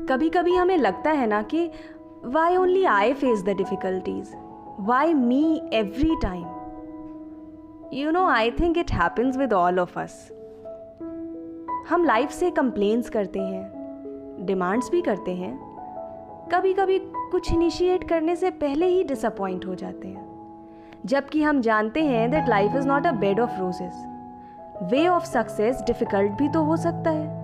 कभी कभी हमें लगता है ना कि why only I face the difficulties, why me every time. I think it happens with all of us. हम लाइफ से कंप्लेंट्स करते हैं, डिमांड्स भी करते हैं, कभी कभी कुछ इनिशिएट करने से पहले ही डिसअपॉइंट हो जाते हैं, जबकि हम जानते हैं that life is not a bed of roses. Way of success difficult भी तो हो सकता है।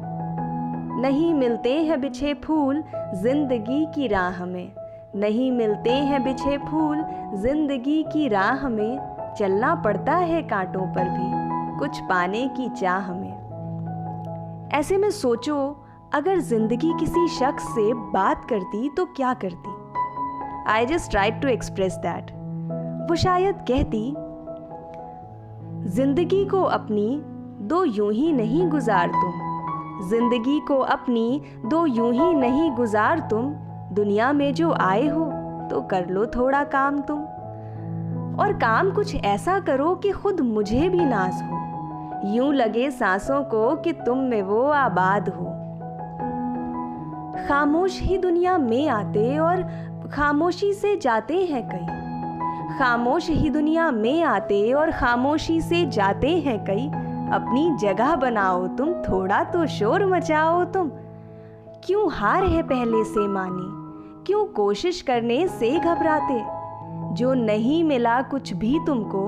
नहीं मिलते हैं बिछे फूल जिंदगी की राह में, नहीं मिलते हैं बिछे फूल जिंदगी की राह में, चलना पड़ता है कांटों पर भी कुछ पाने की चाह में। ऐसे में सोचो, अगर जिंदगी किसी शख्स से बात करती तो क्या करती? I just tried to express that. वो शायद कहती, जिंदगी को अपनी दो यूं ही नहीं गुजार तुम, जिंदगी को अपनी दो यूं ही नहीं गुजार तुम, दुनिया में जो आए हो तो कर लो थोड़ा काम तुम, और काम कुछ ऐसा करो कि खुद मुझे भी नाज हो, यूं लगे सांसों को कि तुम में वो आबाद हो। खामोश ही दुनिया में आते और खामोशी से जाते हैं कई, खामोश ही दुनिया में आते और खामोशी से जाते हैं कई, अपनी जगह बनाओ तुम, थोड़ा तो शोर मचाओ तुम। क्यों हार है पहले से मानी, क्यों कोशिश करने से घबराते, जो नहीं मिला कुछ भी तुमको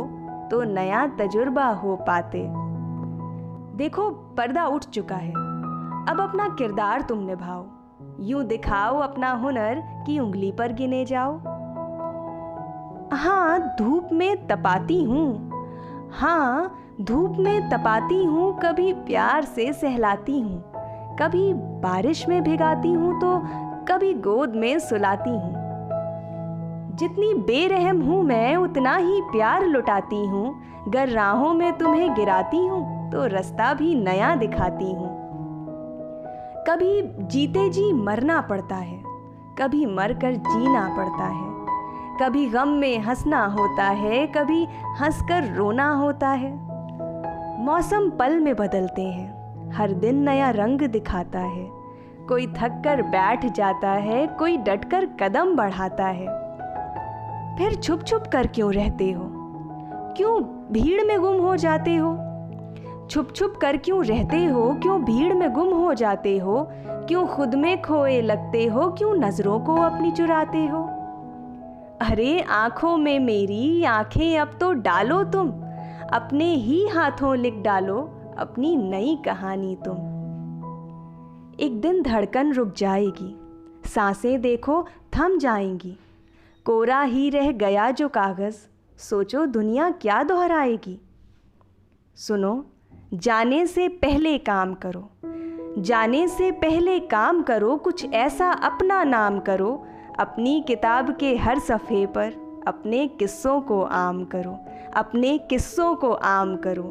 तो नया तजुर्बा हो पाते। देखो पर्दा उठ चुका है, अब अपना किरदार तुम निभाओ, यूं दिखाओ अपना हुनर कि उंगली पर गिने जाओ। हाँ धूप में तपाती हूँ, हाँ धूप में तपाती हूँ, कभी प्यार से सहलाती हूँ, कभी बारिश में भिगाती हूँ तो कभी गोद में सुलाती हूँ। जितनी बेरहम हूँ मैं उतना ही प्यार लुटाती हूँ, गर राहों में तुम्हें गिराती हूँ तो रास्ता भी नया दिखाती हूँ। कभी जीते जी मरना पड़ता है, कभी मरकर जीना पड़ता है, कभी गम में हंसना होता है, कभी हंसकर रोना होता है। मौसम पल में बदलते हैं, हर दिन नया रंग दिखाता है, कोई थक कर बैठ जाता है, कोई डटकर कदम बढ़ाता है। फिर छुप छुप कर क्यों रहते हो, क्यों भीड़ में गुम हो जाते हो, छुप छुप कर क्यों रहते हो, क्यों भीड़ में गुम हो जाते हो, क्यों खुद में खोए लगते हो, क्यों नजरों को अपनी चुराते हो। अरे आंखों में मेरी आंखें अब तो डालो तुम, अपने ही हाथों लिख डालो अपनी नई कहानी तुम। एक दिन धड़कन रुक जाएगी, सांसें देखो थम जाएंगी, कोरा ही रह गया जो कागज, सोचो दुनिया क्या दोहराएगी। सुनो, जाने से पहले काम करो, जाने से पहले काम करो, कुछ ऐसा अपना नाम करो, अपनी किताब के हर सफ़े पर अपने किस्सों को आम करो, अपने किस्सों को आम करो।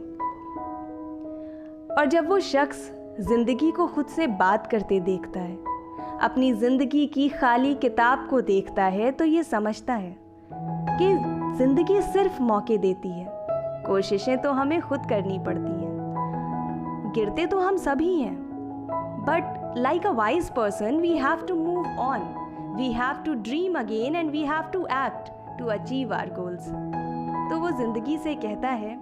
और जब वो शख्स ज़िंदगी को खुद से बात करते देखता है, अपनी ज़िंदगी की खाली किताब को देखता है, तो ये समझता है कि ज़िंदगी सिर्फ मौके देती है, कोशिशें तो हमें खुद करनी पड़ती हैं। गिरते तो हम सभी हैं, but like a wise person we have to move on, we have to dream again and we have to act to achieve our goals. तो वो जिंदगी से कहता है,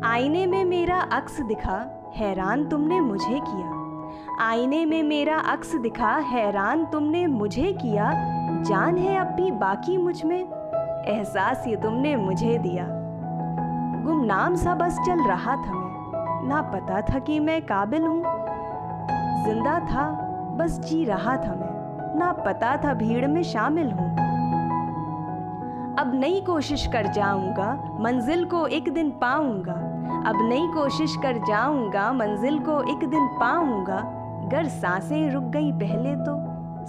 आईने में मेरा अक्स दिखा, हैरान तुमने मुझे किया, आईने में मेरा अक्स दिखा, हैरान तुमने मुझे किया, जान है अब भी बाकी मुझ में, एहसास ये तुमने मुझे दिया। गुमनाम सा बस चल रहा था मैं, ना पता था कि मैं काबिल हूँ, जिंदा था बस जी रहा था मैं, ना पता था भीड़ में शामिल हूँ। अब नई कोशिश कर जाऊंगा, मंजिल को एक दिन पाऊंगा, अब नई कोशिश कर जाऊंगा, मंजिल को एक दिन पाऊंगा, गर सांसें रुक गई पहले तो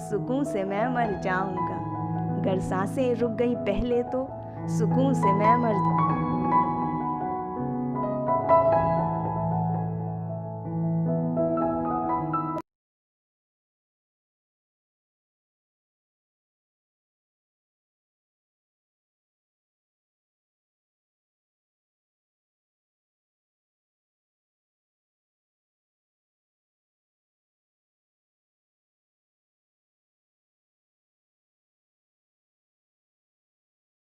सुकून से मैं मर जाऊंगा, गर सांसें रुक गई पहले तो सुकून से मैं मर